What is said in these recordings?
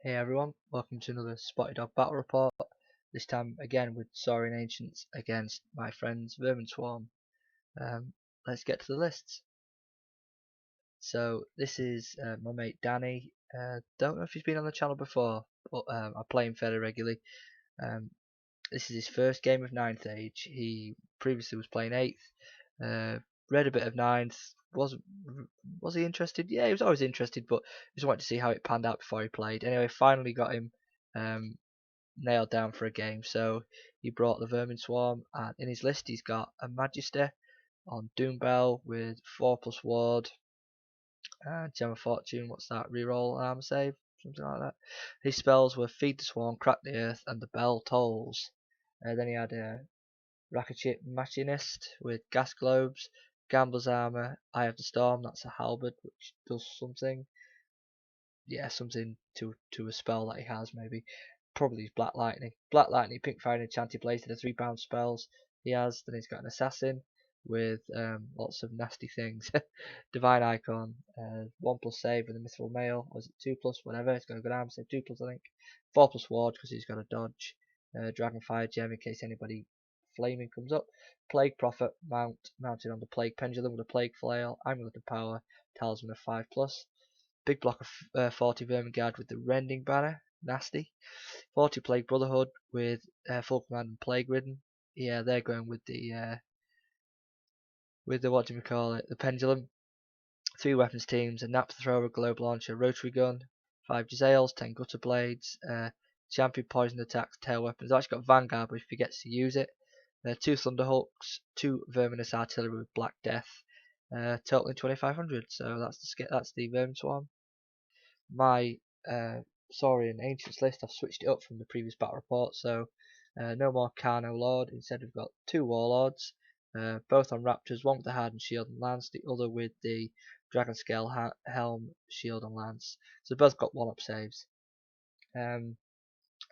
Hey everyone, welcome to another Spotted Dog Battle Report, this time again with Saurian Ancients against my friends Vermin Swarm. Let's get to the lists. So this is my mate Danny. Don't know if he's been on the channel before, but I play him fairly regularly. This is his first game of 9th Age. He previously was playing 8th, read a bit of 9th, was he interested? Yeah, he was always interested, but just wanted to see how it panned out before he played. Anyway, finally got him nailed down for a game. So he brought the Vermin Swarm, and in his list he's got a Magister on Doombell with 4+ Ward, Gem of Fortune, what's that, reroll armor save, something like that. His spells were Feed the Swarm, Crack the Earth, and the Bell Tolls. Then he had a Rakachit Machinist with Gas Globes, Gambler's Armor, Eye of the Storm, that's a halberd which does something. Yeah, something to a spell that he has, maybe. Probably his Black Lightning. Black Lightning, Pink Fire, and Enchanted Blaze are the 3 spells he has. Then he's got an Assassin with lots of nasty things. Divine Icon, 1+ save with a Mythical Mail, or is it 2+, whatever. It's got a good armor save, 2+, I think. 4+ Ward because he's got a dodge. Dragonfire Gem in case anybody flaming comes up. Plague Prophet mounted on the Plague Pendulum with a Plague Flail, Amulet of Power, Talisman of 5+. Big block of 40 Vermin Guard with the Rending Banner, nasty. 40 Plague Brotherhood with full command and Plague Ridden. Yeah, they're going with the what do we call it? The Pendulum. 3 weapons teams: a Nap Thrower, Globe Launcher, Rotary Gun. 5 Jazails, 10 Gutter Blades, Champion Poison Attacks, Tail Weapons. I've actually got Vanguard, but he forgets to use it. 2 Thunderhawks, 2 Verminous Artillery with Black Death. Totaling 2500. So that's the Vermin Swarm. My Saurian Ancients list, I've switched it up from the previous battle report, so no more Carno Lord. Instead we've got 2 Warlords, both on Raptors, one with the Hardened Shield and Lance, the other with the Dragon Scale Helm, Shield and Lance. So both got 1-up saves.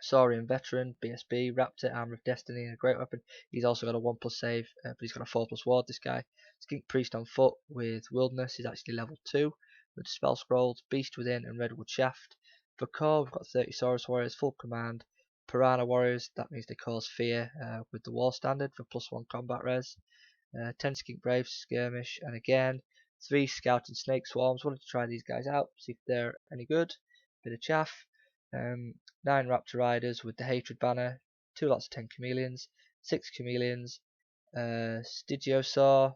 Saurian Veteran, BSB, Raptor, Armor of Destiny, and a great weapon. He's also got a 1+ save, but he's got a 4+ Ward, this guy. Skink Priest on foot with Wilderness, he's actually level 2. With Spell Scrolls, Beast Within, and Redwood Shaft. For core, we've got 30 Saurus Warriors, full command. Piranha Warriors, that means they cause fear with the War Standard for +1 combat res. 10 Skink Braves, Skirmish, and again, 3 Scouting Snake Swarms. Wanted to try these guys out, see if they're any good. Bit of chaff. 9 Raptor Riders with the Hatred Banner, 2 lots of 10 Chameleons, 6 Chameleons, Stygiosaur,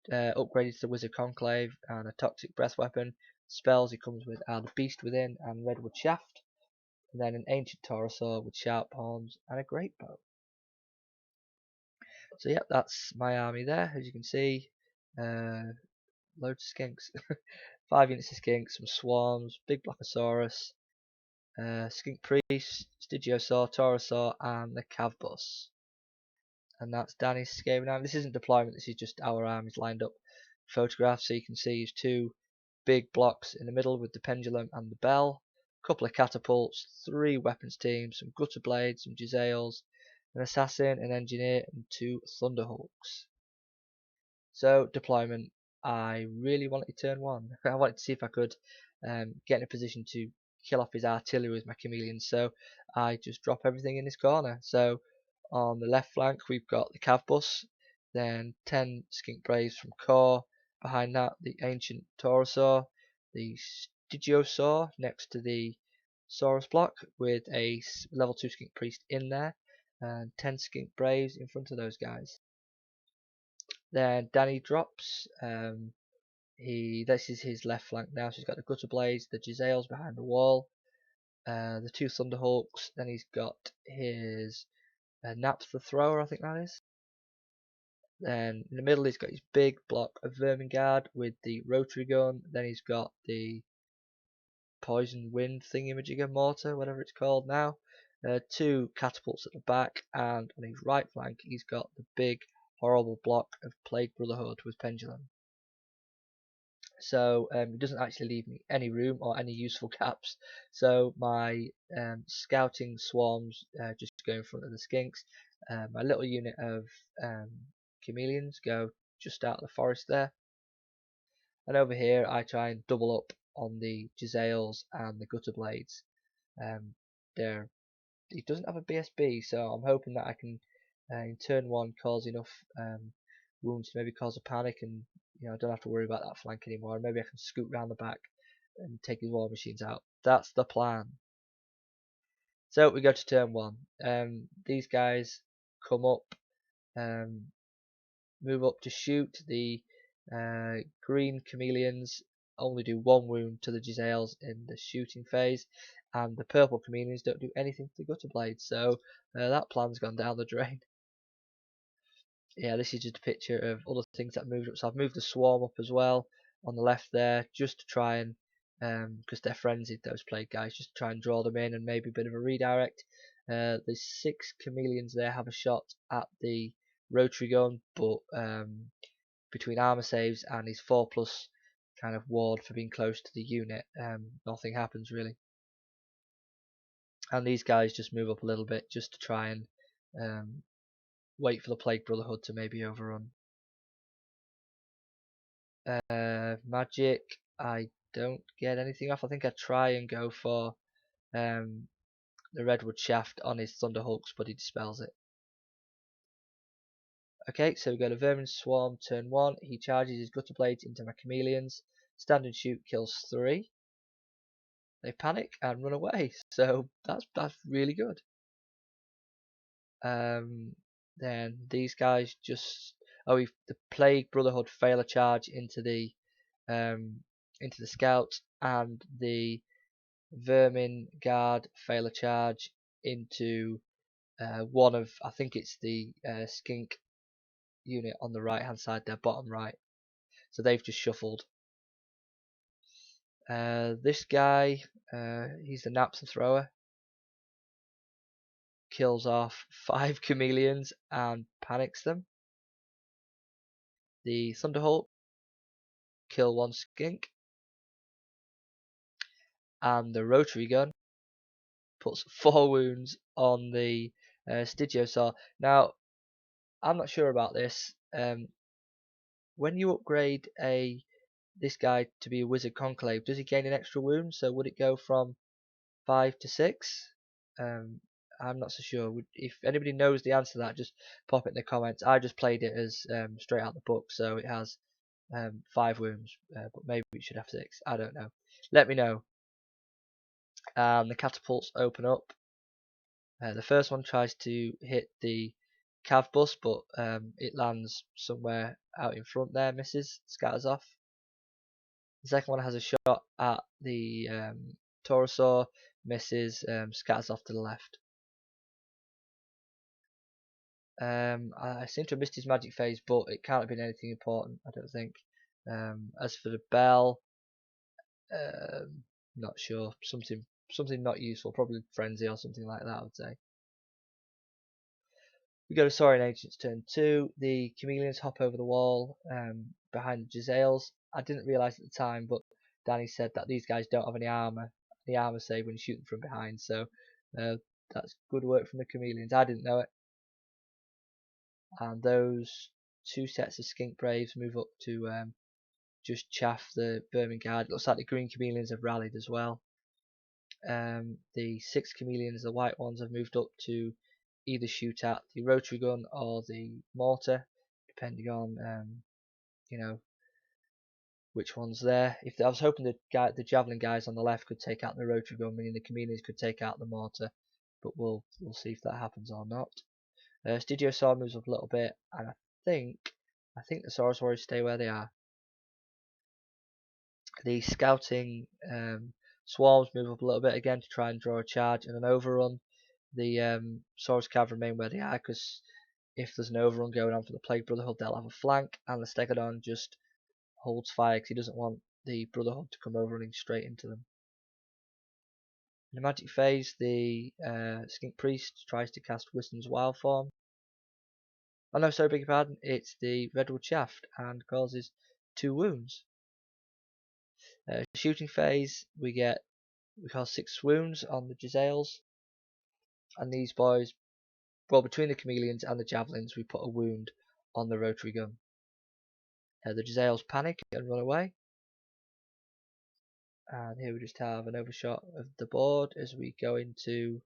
upgraded to the Wizard Conclave, and a Toxic Breath weapon. Spells he comes with are the Beast Within and Redwood Shaft, and then an Ancient Taurosaur with Sharp Horns and a Great Bow. So yep, that's my army there, as you can see. Loads of skinks. 5 units of skinks, some swarms, big Blockosaurus, Skink Priest, Stygiosaur, Taurosaur, and the Cav Bus. And that's Danny's scaling army. This isn't deployment, this is just our armies lined up. Photographs, so you can see his 2 big blocks in the middle with the Pendulum and the Bell. A couple of catapults, 3 weapons teams, some Gutter Blades, some Jazails, an Assassin, an Engineer, and 2 Thunderhawks. So deployment, I really wanted to turn 1. I wanted to see if I could get in a position to kill off his artillery with my Chameleons, so I just drop everything in this corner. So on the left flank we've got the Cav Bus, then 10 Skink Braves from core, behind that the Ancient Taurosaur, the Stygiosaur next to the Saurus block with a level 2 Skink Priest in there, and 10 Skink Braves in front of those guys. Then Danny drops, this is his left flank now, so he's got the Gutter Blades, the Jazails behind the wall, the 2 Thunderhawks, then he's got his Nap the Thrower, I think that is. Then in the middle he's got his big block of Vermin Guard with the Rotary Gun, then he's got the Poison Wind thingamajigger mortar, whatever it's called now, 2 catapults at the back, and on his right flank he's got the big horrible block of Plague Brotherhood with Pendulum. So it doesn't actually leave me any room or any useful caps. So my scouting swarms just go in front of the skinks. My little unit of chameleons go just out of the forest there. And over here I try and double up on the Jazails and the Gutter Blades. There, he doesn't have a BSB, so I'm hoping that I can in turn 1 cause enough wounds to maybe cause a panic, and I don't have to worry about that flank anymore. Maybe I can scoot round the back and take his war machines out. That's the plan. So we go to turn 1. These guys come up, move up to shoot. The green Chameleons only do 1 wound to the Jazails in the shooting phase, and the purple Chameleons don't do anything to the Gutter Blades, so that plan's gone down the drain. Yeah, this is just a picture of other things that moved up. So I've moved the swarm up as well on the left there, just to try and, because they're frenzied, those plague guys, just to try and draw them in and maybe a bit of a redirect. The 6 Chameleons there have a shot at the rotary gun, but between armor saves and his 4+ kind of ward for being close to the unit, nothing happens really. And these guys just move up a little bit just to try and wait for the Plague Brotherhood to maybe overrun. Magic, I don't get anything off. I think I try and go for the Redwood Shaft on his Thunderhulks, but he dispels it. Okay, so we go to Vermin Swarm, turn 1. He charges his Gutter Blades into my Chameleons. Stand and shoot kills 3. They panic and run away, so that's really good. Then these guys just the Plague Brotherhood fail a charge into the Scout, and the Vermin Guard fail a charge into one of, I think it's the Skink unit on the right hand side there, bottom right. So they've just shuffled. This guy, he's the Napster thrower, kills off 5 Chameleons and panics them. The Thunderhulk kill 1 Skink, and the rotary gun puts 4 wounds on the Stygiosaur. Now, I'm not sure about this. When you upgrade this guy to be a Wizard Conclave, does he gain an extra wound? So would it go from 5 to 6? I'm not so sure. If anybody knows the answer to that, just pop it in the comments. I just played it as straight out the book, so it has 5 wounds, but maybe it should have 6. I don't know. Let me know. The catapults open up. The first one tries to hit the cav bus, but it lands somewhere out in front there, misses, scatters off. The second one has a shot at the Taurosaur, misses, scatters off to the left. I seem to have missed his magic phase, but it can't have been anything important, I don't think. As for the bell, not sure. Something not useful, probably frenzy or something like that, I would say. We go to Saurian Ancients turn 2. The Chameleons hop over the wall behind the Jazails. I didn't realise at the time, but Danny said that these guys don't have any armor save when you shoot them from behind, so that's good work from the Chameleons. I didn't know it. And those 2 sets of Skink Braves move up to just chaff the Vermin Guard. It looks like the green Chameleons have rallied as well. The 6 Chameleons, the white ones, have moved up to either shoot at the rotary gun or the mortar, depending on which one's there. I was hoping the javelin guys on the left could take out the rotary gun, meaning the Chameleons could take out the mortar, but we'll see if that happens or not. Stygiosaur moves up a little bit, and I think the Saurus Warriors stay where they are. The scouting swarms move up a little bit again to try and draw a charge and an overrun. The Saurus Cav remain where they are, because if there's an overrun going on for the Plague Brotherhood, they'll have a flank, and the Stegodon just holds fire because he doesn't want the Brotherhood to come overrunning straight into them. In the magic phase, the Skink Priest tries to cast Wisdom's Wild Form. Oh no, sorry, beg your pardon, it's the Redwood Shaft and causes 2 wounds. Shooting phase, we cause 6 wounds on the Jazails, and these boys, well, between the Chameleons and the Javelins, we put a wound on the rotary gun. The Jazails panic and run away, And here we just have an overshot of the board as we go into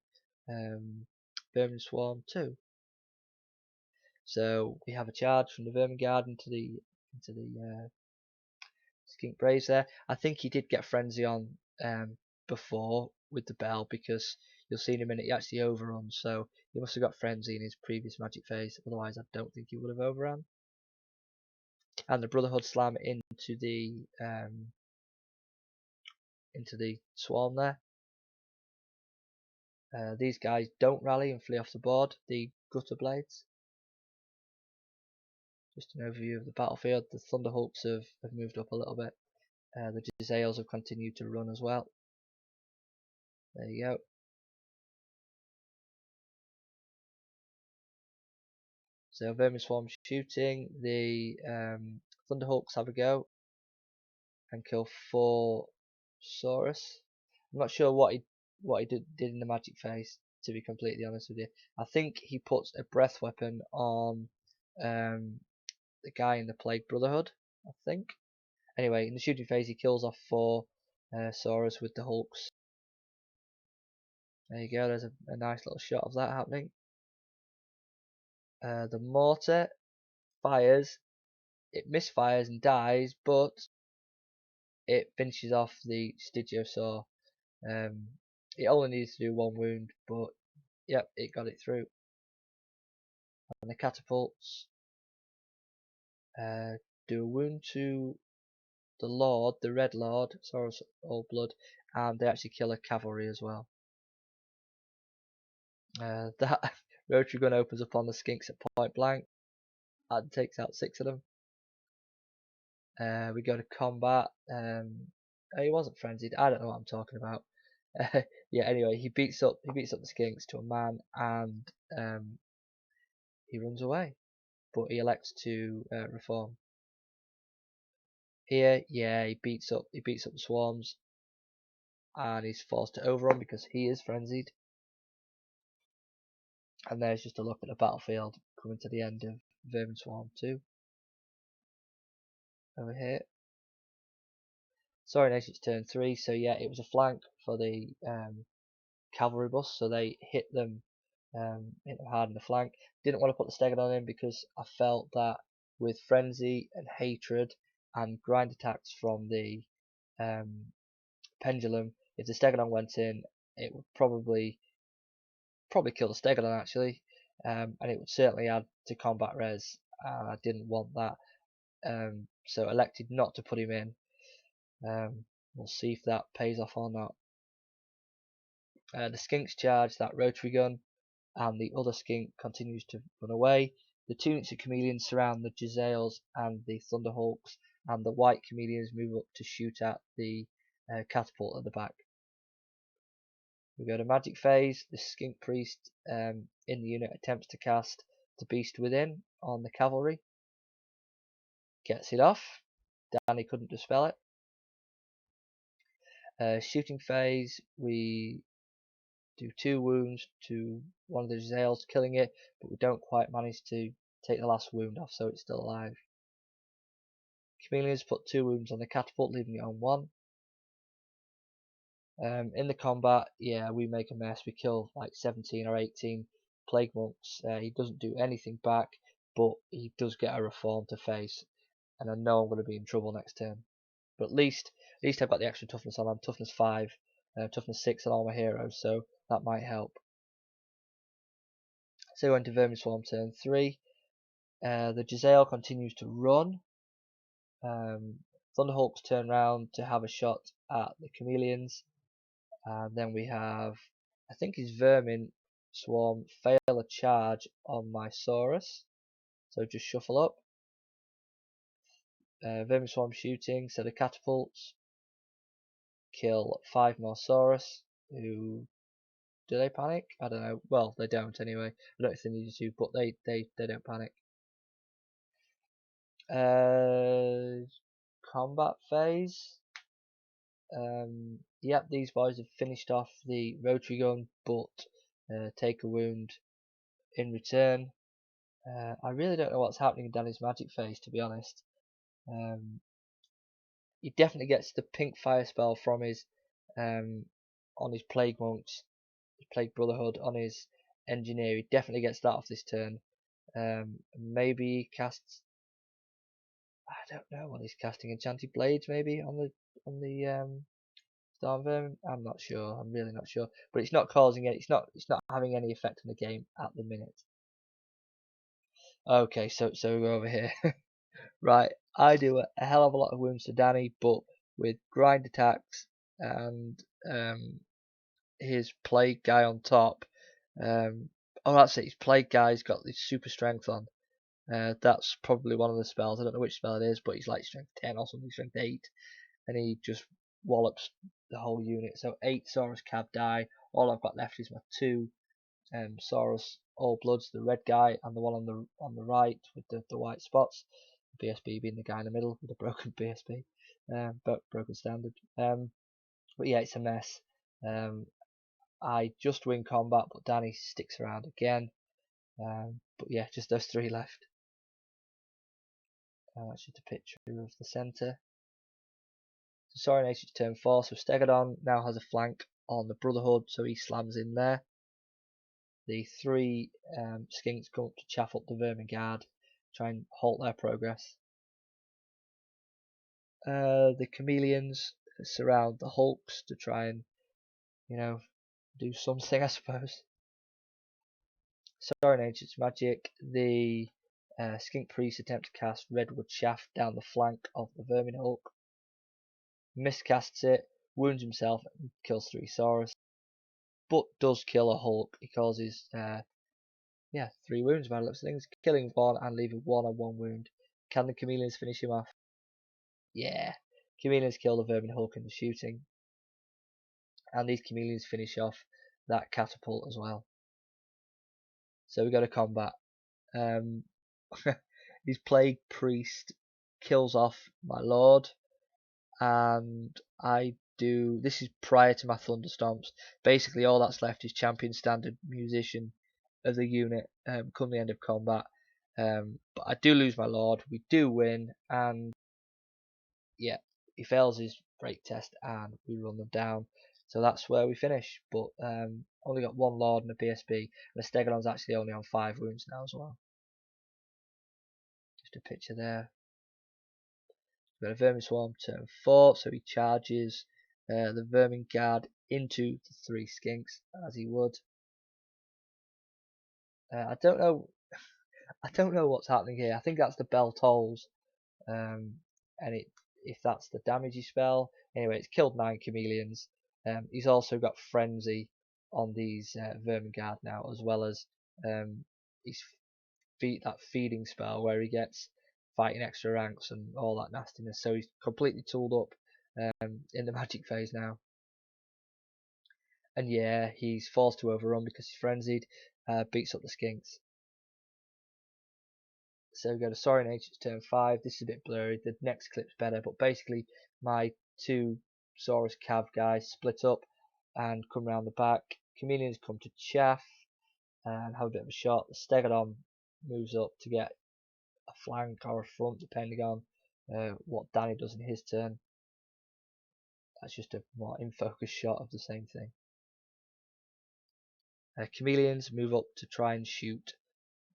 Vermin Swarm 2. So we have a charge from the Vermin Guard into the Skink Braves there. I think he did get Frenzy on before with the Bell, because you'll see in a minute he actually overruns, so he must have got Frenzy in his previous magic phase, otherwise I don't think he would have overrun. And the Brotherhood slam into the Swarm there. These guys don't rally and flee off the board, the Gutter Blades. Just an overview of the battlefield. The Thunderhawks have moved up a little bit. The Jazails have continued to run as well. There you go. So Vermin Swarm shooting. The Thunderhawks have a go and kill 4 Saurus. I'm not sure what he did in the magic phase, to be completely honest with you. I think he puts a breath weapon on the guy in the Plague Brotherhood, I think. Anyway, in the shooting phase he kills off 4 Saurus with the Hulks. There you go, there's a nice little shot of that happening. The mortar fires, it misfires and dies, but it finishes off the Stygiosaur. It only needs to do 1 wound, but yep, it got it through. And the catapults do a wound to the Lord, the Red Lord, Saurus All Blood, and they actually kill a cavalry as well. That rotary gun opens up on the skinks at point blank and takes out 6 of them. We go to combat. He wasn't frenzied. I don't know what I'm talking about. Yeah. Anyway, he beats up the skinks to a man, and he runs away. But he elects to reform. Here, yeah, he beats up the swarms, and he's forced to overrun because he is frenzied. And there's just a look at the battlefield coming to the end of Vermin Swarm 2. Over here. Saurian Nation's turn 3, so yeah, it was a flank for the cavalry bus, so they hit them hard in the flank. Didn't want to put the Stegodon in because I felt that with Frenzy and Hatred and grind attacks from the Pendulum, if the Stegodon went in, it would probably kill the Stegodon actually, and it would certainly add to combat res. I didn't want that, so elected not to put him in. We'll see if that pays off or not. The skinks charge that rotary gun, and the other skink continues to run away. The 2 units of Chameleons surround the Jazails and the Thunderhawks, and the white Chameleons move up to shoot at the catapult at the back. We go to magic phase. The skink priest in the unit attempts to cast the Beast Within on the cavalry. Gets it off. Danny couldn't dispel it. Shooting phase, we do 2 wounds to one of the Jazails, killing it, but we don't quite manage to take the last wound off, so it's still alive. Chameleons put 2 wounds on the catapult, leaving it on 1. In the combat, yeah, we make a mess. We kill like 17 or 18 plague monks. He doesn't do anything back, but he does get a reform to face, and I know I'm going to be in trouble next turn. But at least I've got the extra toughness on. I'm toughness 5, toughness 6 on all my heroes, so that might help. So we went to Vermin Swarm turn 3. The Jazail continues to run. Thunderhawks turn round to have a shot at the Chameleons. And then we have, I think his Vermin Swarm fail a charge on my Saurus. So just shuffle up. Vermin Swarm shooting, so the catapults kill 5 more Saurus, who, do they panic? I don't know. Well, they don't anyway. I don't think they need to, but they don't panic. Combat phase. Yep, these boys have finished off the rotary gun, but take a wound in return. I really don't know what's happening in Danny's magic phase, to be honest. he definitely gets the pink fire spell from his on his plague monks, his plague brotherhood, on his engineer. He definitely gets that off this turn. Maybe he casts. I don't know what he's casting. Enchanted blades, maybe on the Storm Vermin. I'm not sure. I'm really not sure. But it's not causing it. It's not having any effect on the game at the minute. Okay, so we go over here. Right, I do a hell of a lot of wounds to Danny, but with grind attacks and his plague guy on top. Oh, that's it. His plague guy's got the super strength on. That's probably one of the spells. I don't know which spell it is, but he's like strength 10 or something, strength 8, and he just wallops the whole unit. So 8 Saurus Cav die. All I've got left is my 2 Saurus All Bloods, the red guy, and the one on the right with the white spots. BSB being the guy in the middle with a broken BSB, but broken standard. But yeah, it's a mess. I just win combat, but Danny sticks around again. But yeah, just those 3 left. That's just a picture of the centre. So Saurian Nation's turn 4, so Stegodon now has a flank on the Brotherhood, so he slams in there. The 3 skinks come up to chaff up the Vermin Guard, try and halt their progress. The Chameleons surround the Hulks to try and, do something, I suppose. Saurian Ancient's magic. The Skink Priest attempt to cast Redwood Shaft down the flank of the Vermin Hulk. Miscasts it, wounds himself, and kills 3 Saurus. But does kill a Hulk. He causes 3 wounds by the looks of things, killing 1 and leaving 1 on 1 wound. Can the Chameleons finish him off? Yeah. Chameleons kill the Vermin Hulk in the shooting. And these Chameleons finish off that catapult as well. So we go to combat. His Plague Priest kills off my Lord, and I do. This is prior to my Thunderstomps. Basically, all that's left is Champion Standard Musician of the unit come the end of combat. But I do lose my Lord. We do win, and yeah, he fails his break test, and we run them down. So that's where we finish. But only got 1 Lord and a PSB, and the Stegodon's actually only on 5 wounds now as well. Just a picture there. We've got a Vermin Swarm turn 4, so he charges the Vermin Guard into the 3 skinks as he would. I don't know. I don't know what's happening here. I think that's the bell tolls, and if that's the damagey spell. Anyway, it's killed 9 Chameleons. He's also got Frenzy on these Vermin Guard now, as well as his that feeding spell where he gets fighting extra ranks and all that nastiness. So he's completely tooled up in the magic phase now. And yeah, he's forced to overrun because he's frenzied, beats up the skinks. So we go to Saurian Ancient's turn 5. This is a bit blurry. The next clip's better, but basically my 2 Saurus Cav guys split up and come round the back. Chameleons come to chaff and have a bit of a shot. The Stegodon moves up to get a flank or a front, depending on what Danny does in his turn. That's just a more in focus shot of the same thing. Chameleons move up to try and shoot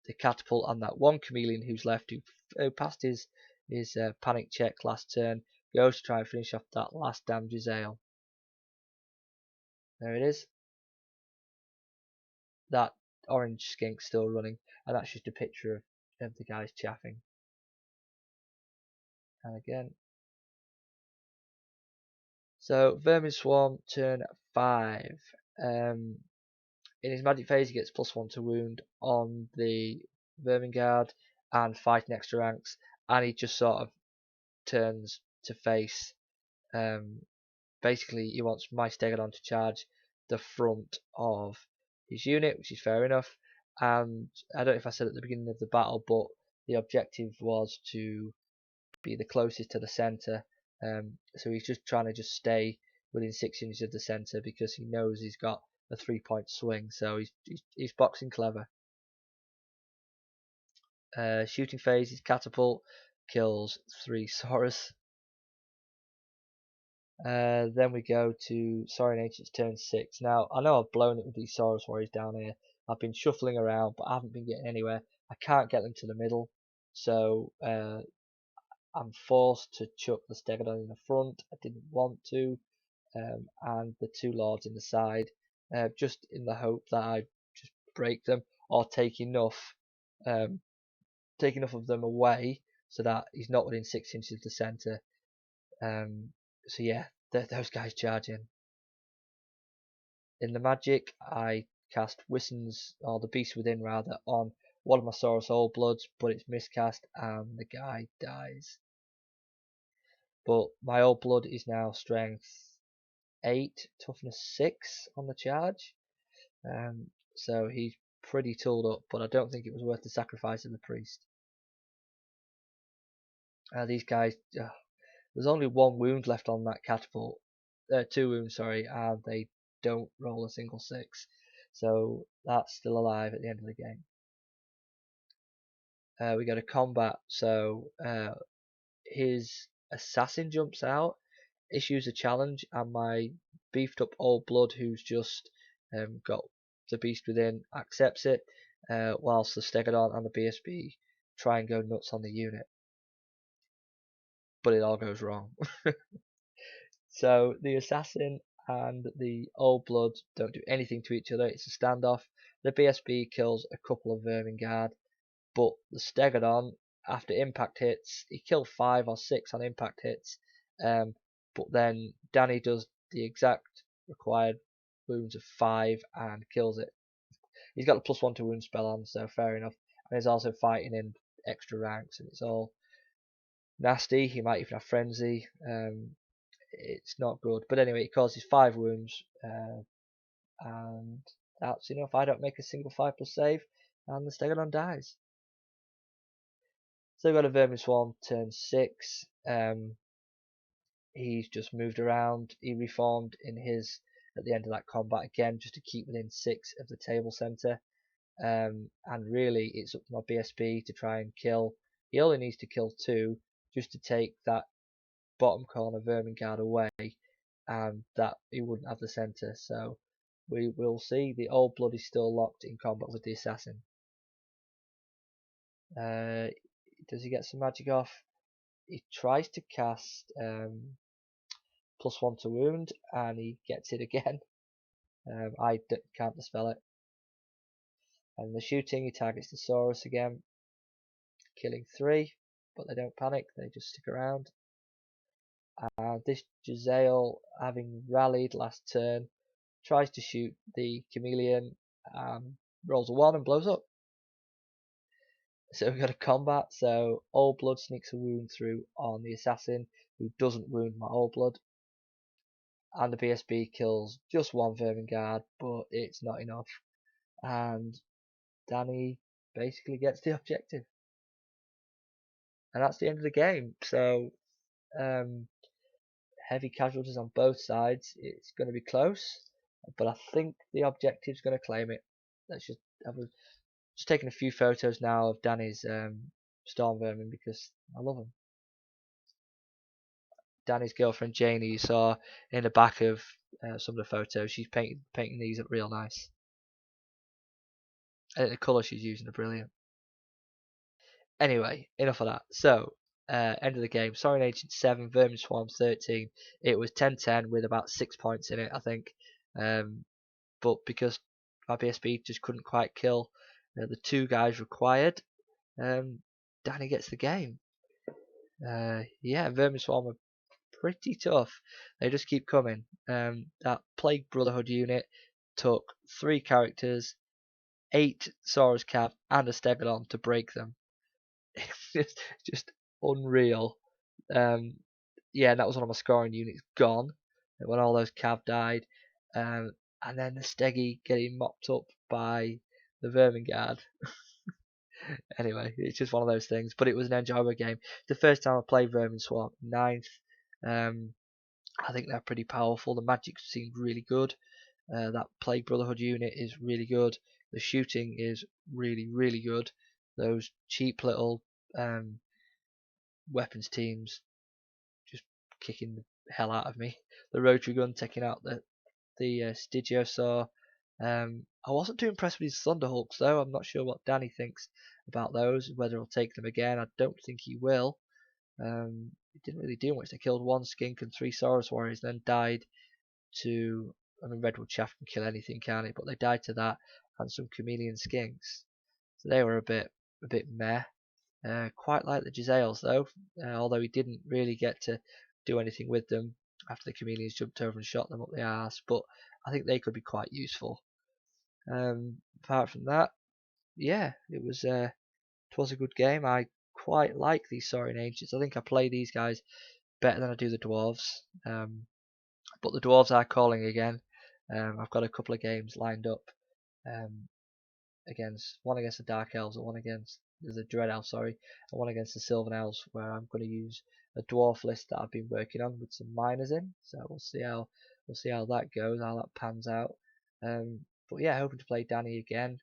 the catapult on that 1 chameleon who's left, who passed his panic check last turn. Goes to try and finish off that last damn Jazail. There it is. That orange skink still running, and that's just a picture of the guys chaffing. And again. So Vermin Swarm turn 5. In his magic phase he gets +1 to wound on the Vermin Guard and fighting extra ranks, and he just sort of turns to face. Basically he wants my Stegodon to charge the front of his unit, which is fair enough. And I don't know if I said at the beginning of the battle, but the objective was to be the closest to the centre. So he's just trying to stay within 6 inches of the centre because he knows he's got a 3-point swing. So he's boxing clever. Shooting phase, his catapult kills 3 Saurus. Then we go to Saurian Ancients turn 6. Now, I know I've blown it with these Saurus Warriors down here. I've been shuffling around, but I haven't been getting anywhere. I can't get them to the middle, so I'm forced to chuck the Stegodon in the front. I didn't want to, and the two Lords in the side, just in the hope that I just break them or take enough of them away so that he's not within 6 inches of the centre. So yeah, those guys charge in. In the magic, I cast Wissen's, or the Beast Within rather, on one of my Saurus Old Bloods, but it's miscast and the guy dies. But my Old Blood is now strength 8, toughness 6 on the charge. So he's pretty tooled up, but I don't think it was worth the sacrifice of the priest. These guys, there's only 1 wound left on that catapult. 2 wounds, sorry, and they don't roll a single 6. So that's still alive at the end of the game. We go to combat, so his assassin jumps out, issues a challenge, and my beefed up Old Blood, who's just got the Beast Within, accepts it, whilst the Stegodon and the BSB try and go nuts on the unit. But it all goes wrong. So the assassin and the Old Blood don't do anything to each other. It's a standoff. The BSB kills a couple of Vermin guard, but the Stegodon, after impact hits, he killed 5 or 6 on impact hits. But then Danny does the exact required wounds of 5 and kills it. He's got a +1 to wound spell on, so fair enough. And he's also fighting in extra ranks, and it's all nasty. He might even have frenzy. It's not good. But anyway, it causes 5 wounds, and that's enough. I don't make a single 5+ save, and the Stegodon dies. So we've got a Vermin Swarm turn 6. He's just moved around. He reformed in his at the end of that combat again, just to keep within 6 of the table centre. And really, it's up to my BSB to try and kill. He only needs to kill 2 just to take that bottom corner Vermin guard away, and that he wouldn't have the centre. So we will see. The Old Blood is still locked in combat with the assassin. Does he get some magic off? He tries to cast +1 to wound, and he gets it again. I can't dispel it. And the shooting, he targets the Saurus again, killing 3, but they don't panic, they just stick around. This Jazail, having rallied last turn, tries to shoot the Chameleon, rolls a 1 and blows up. So we've got a combat, so Old Blood sneaks a wound through on the assassin, who doesn't wound my Old Blood. And the BSB kills just 1 Vermin guard, but it's not enough. And Danny basically gets the objective. And that's the end of the game. So heavy casualties on both sides. It's going to be close, but I think the objective's going to claim it. Let's just just taking a few photos now of Danny's Storm Vermin because I love him. Danny's girlfriend Janie, you saw in the back of some of the photos, she's painting these up real nice. And the colours she's using are brilliant. Anyway, enough of that. So, end of the game. Saurian Ancient 7, Vermin Swarm 13. It was 10-10 with about 6 points in it, I think. But because my BSB just couldn't quite kill the 2 guys required, Danny gets the game. Yeah, Vermin Swarm are pretty tough. They just keep coming. That Plague Brotherhood unit took 3 characters, 8 Saurus Cav, and a Stegodon to break them. It's just unreal. Yeah, that was one of my scoring units gone when all those Cav died. And then the Steggy getting mopped up by the Vermin Guard. Anyway, it's just one of those things. But it was an enjoyable game. The first time I played Vermin Swarm, 9th. I think they're pretty powerful. The magic seemed really good. That Plague Brotherhood unit is really good. The shooting is really, really good. Those cheap little weapons teams just kicking hell out of me. The rotary gun taking out the Stygiosaur. I wasn't too impressed with his Thunderhawks though. I'm not sure what Danny thinks about those, whether he'll take them again. I don't think he will. It didn't really do much. They killed one skink and 3 Saurus warriors, then died to. I mean, Redwood Shaft can kill anything, can it? But they died to that and some chameleon skinks. So they were a bit meh. Quite like the Jazails though, although he didn't really get to do anything with them after the chameleons jumped over and shot them up the arse. But I think they could be quite useful. Apart from that, yeah, it was a good game. I quite like these Saurian Ancients. I think I play these guys better than I do the Dwarves. But the Dwarves are calling again. I've got a couple of games lined up. One against the Dark Elves and one against the Dread Elves, sorry, and one against the Sylvan Elves, where I'm going to use a dwarf list that I've been working on with some miners in. So we'll see how that goes, how that pans out. But yeah, hoping to play Danny again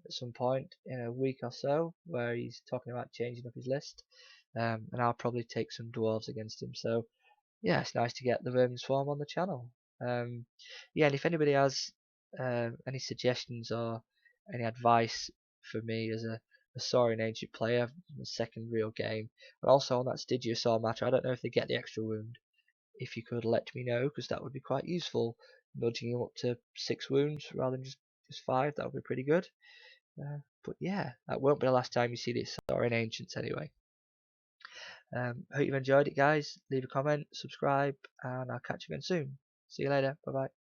at some point in a week or so, where he's talking about changing up his list, and I'll probably take some dwarves against him. So yeah, it's nice to get the Vermin Swarm on the channel. Yeah, and if anybody has any suggestions or any advice for me as a Saurian Ancient player, the second real game, but also on that Stygiosaur matter, I don't know if they get the extra wound. If you could let me know, because that would be quite useful, nudging him up to 6 wounds rather than just 5, that would be pretty good. But yeah, that won't be the last time you see these Saurian Ancients anyway. Hope you've enjoyed it, guys. Leave a comment, subscribe, and I'll catch you again soon. See you later. Bye bye.